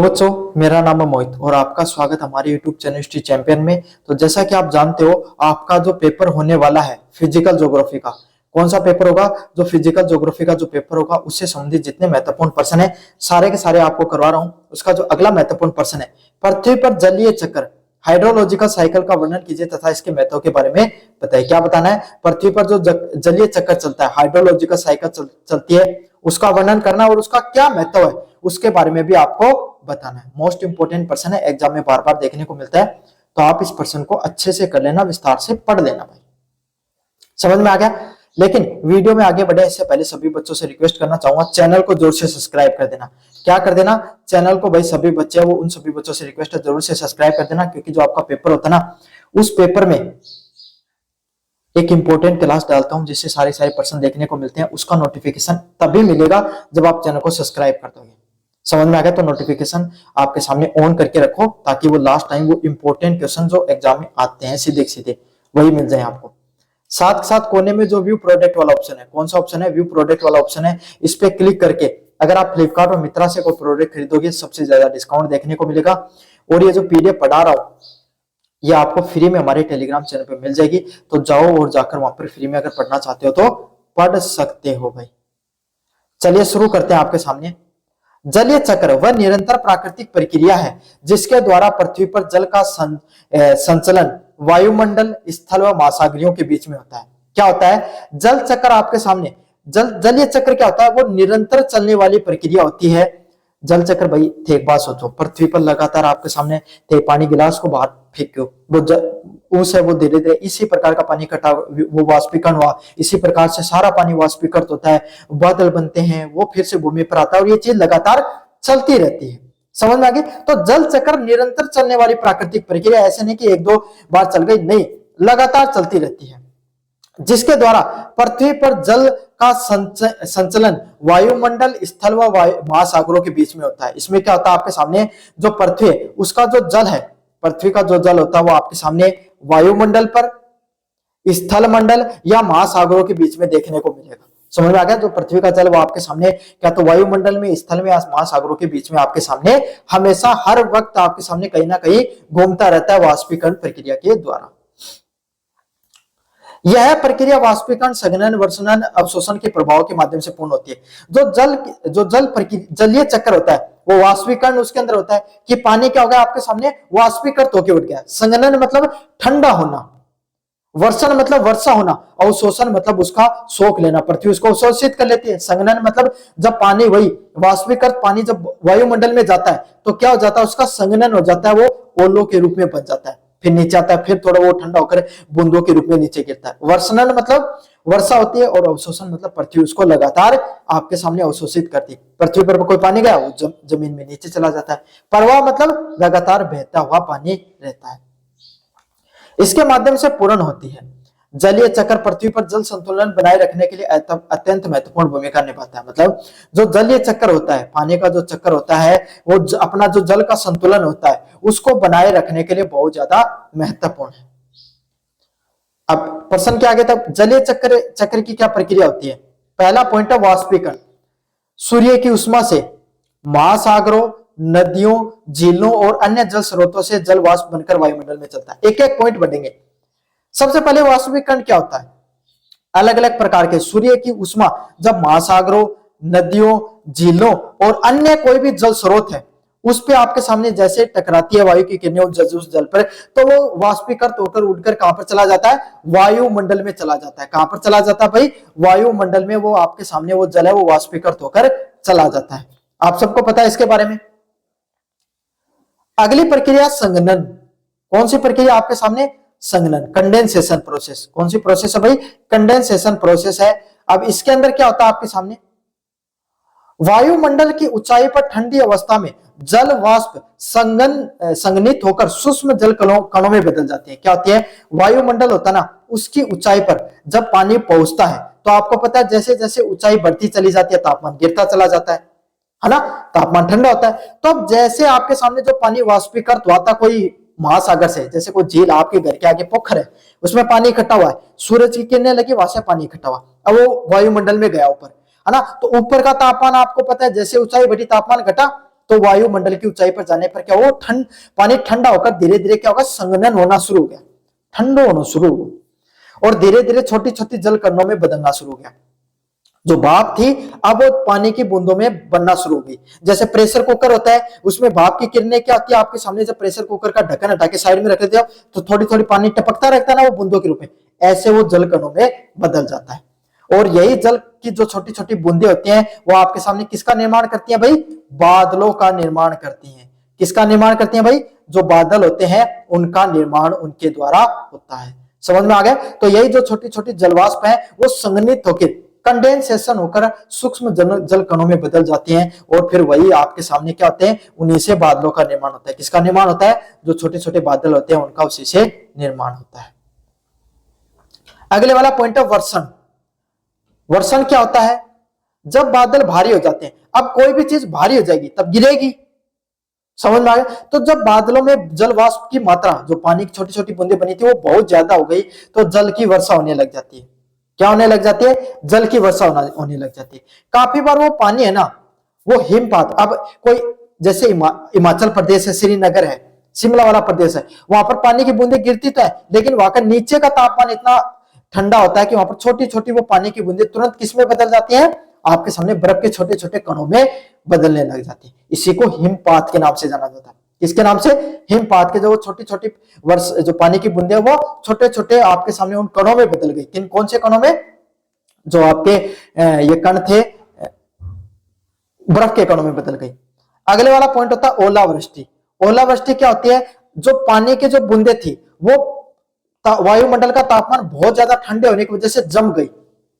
बच्चों, मेरा नाम है मोहित और आपका स्वागत हमारे YouTube चैनल हिस्ट्री चैंपियन में। तो जैसा कि आप जानते हो, आपका जो पेपर होने वाला है फिजिकल ज्योग्राफी का, कौन सा पेपर होगा? जो फिजिकल ज्योग्राफी का जो पेपर होगा उससे संबंधित जितने महत्वपूर्ण प्रश्न है सारे के सारे आपको करवा रहा हूँ। उसका जो अगला महत्वपूर्ण प्रश्न है, पृथ्वी पर जलीय चक्र हाइड्रोलॉजिकल साइकिल का वर्णन कीजिए तथा इसके महत्व के बारे में बताइए। क्या बताना है? पृथ्वी पर जो जलीय चक्कर चलता है, हाइड्रोलॉजिकल साइकिल चलती है, उसका वर्णन करना और उसका क्या महत्व है उसके बारे में भी आपको बताना है। मोस्ट इंपोर्टेंट प्रश्न है, एग्जाम में बार बार देखने को मिलता है, तो आप इस प्रश्न को अच्छे से कर लेना, विस्तार से पढ़ लेना भाई। समझ में आ गया? लेकिन वीडियो में आगे बढ़े इससे पहले सभी बच्चों से रिक्वेस्ट करना चाहूंगा, चैनल को जरूर से सब्सक्राइब कर देना। क्या कर देना? चैनल को भाई, सभी बच्चे वो उन सभी बच्चों से रिक्वेस्ट है जरूर से सब्सक्राइब कर देना, क्योंकि जो आपका पेपर होता है ना, उस पेपर में एक इंपॉर्टेंट क्लास डालता हूं जिससे सारे प्रश्न देखने को मिलते हैं। उसका नोटिफिकेशन तभी मिलेगा जब आप चैनल को सब्सक्राइब कर दोगे। समझ में आ गया? तो नोटिफिकेशन आपके सामने ऑन करके रखो ताकि वो लास्ट टाइम वो इंपॉर्टेंट क्वेश्चन जो एग्जाम में आते हैं सीधे सीधे वही मिल जाए आपको। साथ साथ कोने में जो व्यू प्रोडक्ट वाला ऑप्शन है, कौन सा ऑप्शन है? व्यू प्रोडक्ट वाला ऑप्शन है। इस पे क्लिक करके अगर आप फ्लिपकार्ट और मित्रा से कोई प्रोडक्ट खरीदोगे सबसे ज्यादा डिस्काउंट देखने को मिलेगा। और ये जो पीडीएफ पढ़ा रहा हूं ये आपको फ्री में हमारे टेलीग्राम चैनल पे मिल जाएगी, तो जाओ और जाकर वहां पर फ्री में अगर पढ़ना चाहते हो तो पढ़ सकते हो भाई। चलिए शुरू करते हैं आपके सामने। जलीय चक्र वह निरंतर प्राकृतिक प्रक्रिया है जिसके द्वारा पृथ्वी पर जल का संचलन वायुमंडल, स्थल व महासागरियों के बीच में होता है। क्या होता है? जल चक्र आपके सामने, जलीय चक्र क्या होता है? वो निरंतर चलने वाली प्रक्रिया होती है। जल चक्र भाई, एक बात सोचो, पृथ्वी पर लगातार आपके सामने पानी गिलास को बाहर फेंको, वो उस है वो धीरे धीरे इसी प्रकार का पानी इकट्ठा, वो वाष्पीकरण हुआ, इसी प्रकार से सारा पानी वाष्पीकृत होता है, बादल बनते हैं, वो फिर से भूमि पर आता है और ये चीज लगातार चलती रहती है। समझ में आ गई? तो जल चक्र निरंतर चलने वाली प्राकृतिक प्रक्रिया, ऐसे नहीं कि एक दो बार चल गई, नहीं, लगातार चलती रहती है, जिसके द्वारा पृथ्वी पर जल का संचलन वायुमंडल, स्थल व महासागरों के बीच में होता है। इसमें क्या होता है? आपके सामने जो पृथ्वी है उसका जो जल है, पृथ्वी का जो जल होता है वो आपके सामने वायुमंडल पर, स्थल मंडल या महासागरों के बीच में देखने को मिलेगा। समझ में आ गया? जो पृथ्वी का जल वो आपके सामने क्या तो वायुमंडल में, स्थल में या महासागरों के बीच में आपके सामने हमेशा हर वक्त आपके सामने कहीं ना कहीं घूमता रहता है वाष्पीकरण प्रक्रिया के द्वारा। यह प्रक्रिया वाष्पीकरण, संघनन, वर्षणन, अवशोषण के प्रभाव के माध्यम से पूर्ण होती है। जो जलीय चक्र होता है वो वाष्पीकरण उसके अंदर होता है कि पानी क्या हो गया आपके सामने, वाष्पीकृत होकर उठ गया। संघनन मतलब ठंडा होना, वर्षण मतलब वर्षा होना, अवशोषण मतलब उसका सोख लेना, पृथ्वी उसको अवशोषित कर लेती है। संघनन मतलब जब पानी, वही वाष्पीकृत पानी जब वायुमंडल में जाता है तो क्या हो जाता है? उसका संघनन हो जाता है, वो ओलों के रूप में बन जाता है, फिर नीचे आता है, फिर थोड़ा वो ठंडा होकर बूंदों के रूप में नीचे गिरता है। वर्षणन मतलब वर्षा होती है और अवशोषण मतलब पृथ्वी उसको लगातार आपके सामने अवशोषित करती है। पृथ्वी पर कोई पानी गया वो जमीन में नीचे चला जाता है। प्रवाह मतलब लगातार बहता हुआ पानी रहता है, इसके माध्यम से पूर्ण होती है। जलीय चक्र पृथ्वी पर जल संतुलन बनाए रखने के लिए अत्यंत महत्वपूर्ण भूमिका निभाता है। मतलब जो जलीय चक्र होता है, पानी का जो चक्कर होता है, वो अपना जो जल का संतुलन होता है उसको बनाए रखने के लिए बहुत ज्यादा महत्वपूर्ण है। अब प्रश्न क्या आ गया था? जलीय चक्र की क्या प्रक्रिया होती है? पहला पॉइंट है वाष्पीकरण। सूर्य की उष्मा से महासागरों, नदियों, झीलों और अन्य जल स्रोतों से जल वाष्प बनकर वायुमंडल में चलता है। एक एक पॉइंट बढ़ेंगे। सबसे पहले वाष्पीकरण क्या होता है? अलग अलग प्रकार के सूर्य की उष्मा जब महासागरों, नदियों, झीलों और अन्य कोई भी जल स्रोत है उस पे आपके सामने जैसे टकराती है वायु की किरणें उस जल पर, तो वो वाष्पीकृत होकर उड़कर कहां पर चला जाता है? वायुमंडल में चला जाता है। कहां पर चला जाता है भाई? वायुमंडल में। वो आपके सामने वो जल है वो वाष्पीकृत होकर चला जाता है। आप सबको पता है इसके बारे में। अगली प्रक्रिया संघनन। कौन सी प्रक्रिया आपके सामने? संघनन, कंडेंसेशन प्रोसेस। कौन सी प्रोसेस है भाई? कंडेंसेशन प्रोसेस है। अब इसके अंदर क्या होता है आपके सामने? वायुमंडल की ऊंचाई पर ठंडी अवस्था में जल वाष्प संघनित होकर सूक्ष्म जल कणों में बदल जाते हैं। क्या होती है? वायुमंडल होता है ना, उसकी ऊंचाई पर जब पानी पहुंचता है तो आपको पता है जैसे जैसे ऊंचाई बढ़ती चली जाती है तापमान गिरता चला जाता है ना, तापमान ठंडा होता है। तो अब जैसे आपके सामने जो पानी वाष्पीकृत हुआ था कोई महासागर से, जैसे कोई झील आपके घर के आगे पोखर है उसमें पानी इकट्ठा हुआ है, सूरज की किरणें लगी वहां से पानी इकट्ठा हुआ, अब वो वायुमंडल में गया ऊपर, है ना। तो ऊपर का तापमान आपको पता है जैसे ऊंचाई बढ़ी तापमान घटा, तो वायुमंडल की ऊंचाई पर जाने पर क्या हो, पानी ठंडा होकर धीरे धीरे क्या होगा, संघनन होना शुरू हो गया, ठंडा होना शुरू हो गया और धीरे धीरे छोटी छोटी जल कणों में बदलना शुरू हो गया। जो भाप थी अब वो पानी की बूंदों में बनना शुरू हो गई। जैसे प्रेशर कुकर होता है, उसमें भाप की किरणें क्या होती है, आपके सामने जब प्रेशर कुकर का ढक्कन हटा के साइड में रख देते हो तो थोड़ी थोड़ी पानी टपकता रहता है ना, वो बूंदों के रूप में, ऐसे वो जल कणों में बदल जाता है। और यही जल की जो छोटी छोटी बूंदे होती हैं वो आपके सामने किसका निर्माण करती हैं भाई, बादलों का निर्माण करती हैं। किसका निर्माण करती हैं भाई, जो बादल होते हैं उनका निर्माण उनके द्वारा होता है। समझ में आ गया। तो यही जो छोटी छोटी जलवाष्प है वो संघनित होकर, कंडेंसेशन होकर सूक्ष्म जल कणों में बदल जाती हैं और फिर वही आपके सामने क्या होते हैं, उन्हीं से बादलों का निर्माण होता है। किसका निर्माण होता है, जो छोटे छोटे बादल होते हैं उनका उसी से निर्माण होता है। अगले वाला पॉइंट है वर्षण। वर्षण क्या होता है, जब बादल भारी हो जाते हैं, अब कोई भी चीज भारी हो जाएगी तब गिरेगी। समझ में आ गया। तो जब बादलों में जल वाष्प की मात्रा, जो पानी की छोटी छोटी बूंदें बनी थी, वो बहुत ज्यादा हो गई तो जल की वर्षा होने लग जाती है। क्या होने लग जाती है, जल की वर्षा होने लग जाती है। काफी बार वो पानी है ना, वो हिमपात, अब कोई जैसे हिमाचल प्रदेश है, श्रीनगर है, शिमला वाला प्रदेश है, वहां पर पानी की बूंदें गिरती तो है, लेकिन वहां का नीचे का तापमान इतना ठंडा होता है कि वहां पर छोटी छोटी वो पानी की बूंदें तुरंत किसमें बदल जाती हैं, आपके सामने बर्फ के छोटे छोटे कणों में बदलने लग जाती है। इसी को हिमपात के नाम से जाना जाता है। किसके नाम से, हिमपात के। जो छोटी छोटी वर्ष जो पानी की बूंदें वो छोटे छोटे आपके सामने उन कणों में बदल गई। किन कौन से कणों में, जो आपके ये कण थे बर्फ के कणों में बदल गई। अगले वाला पॉइंट होता है ओलावृष्टि। ओलावृष्टि क्या होती है, जो पानी की जो बूंदें थी वो वायुमंडल का तापमान बहुत ज्यादा ठंडे होने की वजह से जम गई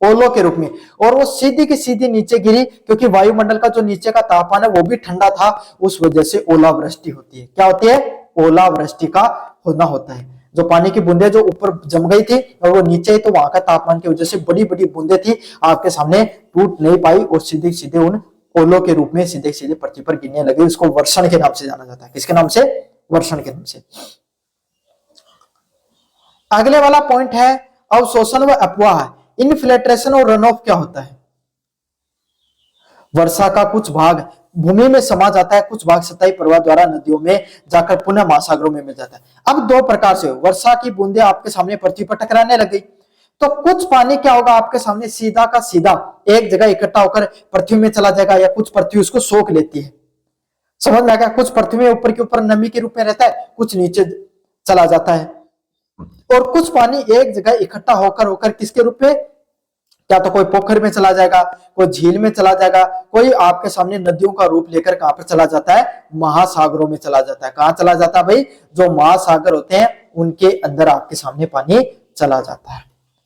ओलों के रूप में, और वो सीधी की सीधी नीचे गिरी, क्योंकि वायुमंडल का जो नीचे का तापमान है वो भी ठंडा था, उस वजह से ओलावृष्टि होती है। क्या होती है, ओलावृष्टि का होना होता है। जो पानी की बूंदें जो ऊपर जम गई थी और वो नीचे, तो वहां का तापमान की वजह से बड़ी बड़ी बूंदें थी, आपके सामने टूट नहीं पाई और सीधे सीधे उन ओलों के रूप में सीधे सीधे पृथ्वी पर गिरने लगे। इसको वर्षण के नाम से जाना जाता है। किसके नाम से, वर्षण के नाम से। अगले वाला पॉइंट है अवशोषण व अपवाह। इनफिल्ट्रेशन और रन ऑफ क्या होता है, वर्षा का कुछ भाग भूमि में समा जाता है, कुछ भाग सतही प्रवाह द्वारा नदियों में जाकर पुनः महासागरों में मिल जाता है। अब दो प्रकार से वर्षा की बूंदें आपके सामने पृथ्वी पर टकराने लग गई, तो कुछ पानी क्या होगा, आपके सामने सीधा का सीधा एक जगह इकट्ठा होकर पृथ्वी में चला जाएगा, या कुछ पृथ्वी उसको सोख लेती है। समझ में आएगा। कुछ पृथ्वी में ऊपर के ऊपर नमी के रूप में रहता है, कुछ नीचे चला जाता है, और कुछ पानी एक जगह इकट्ठा होकर होकर किसके रूप में, क्या तो कोई पोखर में चला जाएगा, कोई झील में चला जाएगा, कोई आपके सामने नदियों का रूप लेकर कहां पर चला जाता है, महासागरों में चला जाता है। कहां चला जाता है भाई, जो महासागर होते हैं उनके अंदर आपके सामने पानी चला जाता है।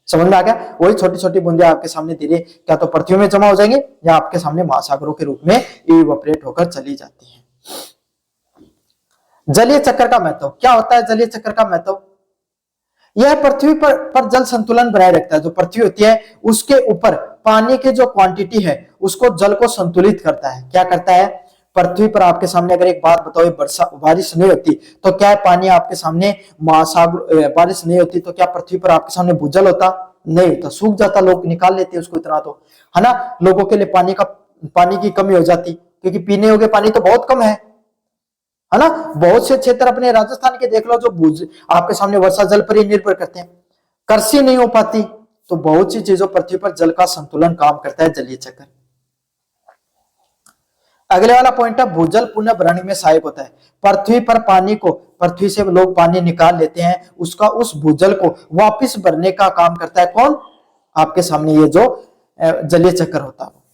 समझ में आ गया। वही छोटी छोटी बूंदें आपके सामने धीरे क्या तो पृथ्वी में जमा हो जाएंगी, या आपके सामने महासागरों के रूप में इवेपोरेट होकर चली जाती है। जलीय चक्र का महत्व क्या होता है, जलीय चक्र का महत्व, यह पृथ्वी पर जल संतुलन बनाए रखता है। जो पृथ्वी होती है उसके ऊपर पानी की जो क्वांटिटी है उसको जल को संतुलित करता है। क्या करता है, पृथ्वी पर आपके सामने अगर एक बात बताओ, बारिश नहीं होती तो क्या पानी आपके सामने महासागर, बारिश नहीं होती तो क्या पृथ्वी पर आपके सामने भूजल होता, नहीं होता, सूख जाता, लोग निकाल लेते उसको इतना, तो है ना, लोगों के लिए पानी की कमी हो जाती, क्योंकि पीने योग्य पानी तो बहुत कम है ना। बहुत से क्षेत्र अपने राजस्थान के देख लो जो आपके सामने वर्षा जल पर ही निर्भर करते हैं, कृषि नहीं हो पाती, तो बहुत सी चीजों पृथ्वी पर जल का संतुलन काम करता है जलीय चक्र। अगले वाला पॉइंट है भूजल पुनः भरने में सहायक होता है। पृथ्वी पर पानी को, पृथ्वी से लोग पानी निकाल लेते हैं, उसका उस भूजल को वापस भरने का काम करता है कौन, आपके सामने ये जो जलीय चक्र होता है।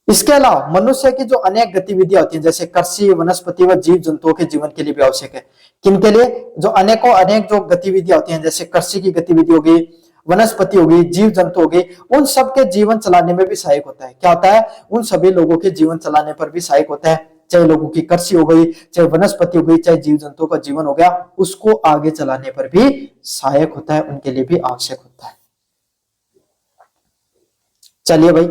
इसके अलावा मनुष्य की जो अनेक गतिविधियां होती हैं, जैसे कृषि, वनस्पति व जीव जंतुओं के जीवन के लिए भी आवश्यक है। किनके लिए, जो अनेक जो गतिविधियां होती हैं, जैसे कृषि की गतिविधि होगी, वनस्पति होगी, जीव जंतु होगी, उन सबके जीवन चलाने में भी सहायक होता है। क्या होता है, उन सभी लोगों के जीवन चलाने पर भी सहायक होता है। चाहे लोगों की कृषि हो गई, चाहे वनस्पति हो गई, चाहे जीव जंतुओं का जीवन हो गया, उसको आगे चलाने पर भी सहायक होता है, उनके लिए भी आवश्यक होता है। चलिए भाई,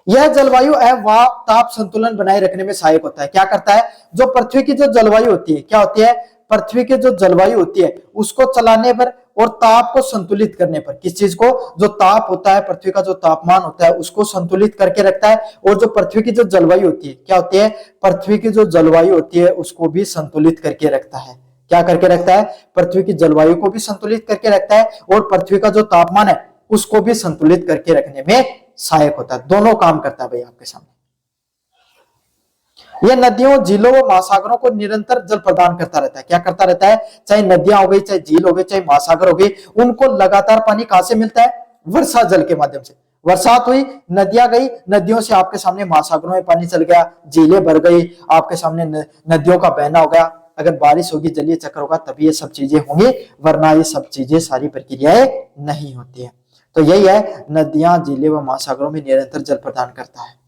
यह जलवायु एवं ताप संतुलन बनाए रखने में सहायक होता है। क्या करता है, जो पृथ्वी की जो जलवायु होती है, क्या होती है, पृथ्वी की जो जलवायु होती है उसको चलाने पर और ताप को संतुलित करने पर, किस चीज को, जो ताप होता है, पृथ्वी का जो तापमान होता है उसको संतुलित करके रखता है, और जो पृथ्वी की जो जलवायु होती है, क्या होती है, पृथ्वी की जो जलवायु होती है उसको भी संतुलित करके रखता है। क्या करके रखता है, पृथ्वी की जलवायु को भी संतुलित करके रखता है, और पृथ्वी का जो तापमान है उसको भी संतुलित करके रखने में सहायक होता है। दोनों काम करता है भाई आपके सामने। यह नदियों, झीलों व महासागरों को निरंतर जल प्रदान करता रहता है। क्या करता रहता है, चाहे नदियां हो गई, चाहे झील हो गई, चाहे महासागर हो गई, उनको लगातार पानी कहां से मिलता है, वर्षा जल के माध्यम से। बरसात हुई, नदियां गई, नदियों से आपके सामने महासागरों में पानी चल गया, झीलें भर गई, आपके सामने नदियों का बहना हो गया। अगर बारिश होगी, जलीय चक्र होगा, तभी ये सब चीजें होंगी, वरना ये सब चीजें, सारी प्रक्रियाएं नहीं होती है। तो यही है, नदियां, झीलें व महासागरों में निरंतर जल प्रदान करता है।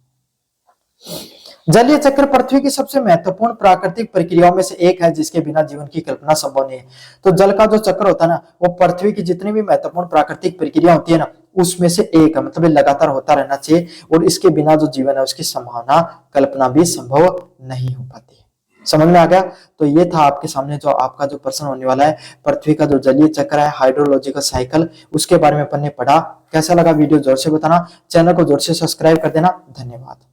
जलीय चक्र पृथ्वी की सबसे महत्वपूर्ण प्राकृतिक प्रक्रियाओं में से एक है, जिसके बिना जीवन की कल्पना संभव नहीं है। तो जल का जो चक्र होता है ना, वो पृथ्वी की जितनी भी महत्वपूर्ण प्राकृतिक प्रक्रिया होती है ना, उसमें से एक है। मतलब ये लगातार होता रहना चाहिए, और इसके बिना जो जीवन है उसकी संभावना, कल्पना भी संभव नहीं हो पाती है। समझ में आ गया? तो ये था आपके सामने जो आपका जो प्रश्न होने वाला है, पृथ्वी का जो जलीय चक्र है, हाइड्रोलॉजिकल साइकिल, उसके बारे में अपन ने पढ़ा। कैसा लगा वीडियो जोर से बताना, चैनल को जोर से सब्सक्राइब कर देना। धन्यवाद।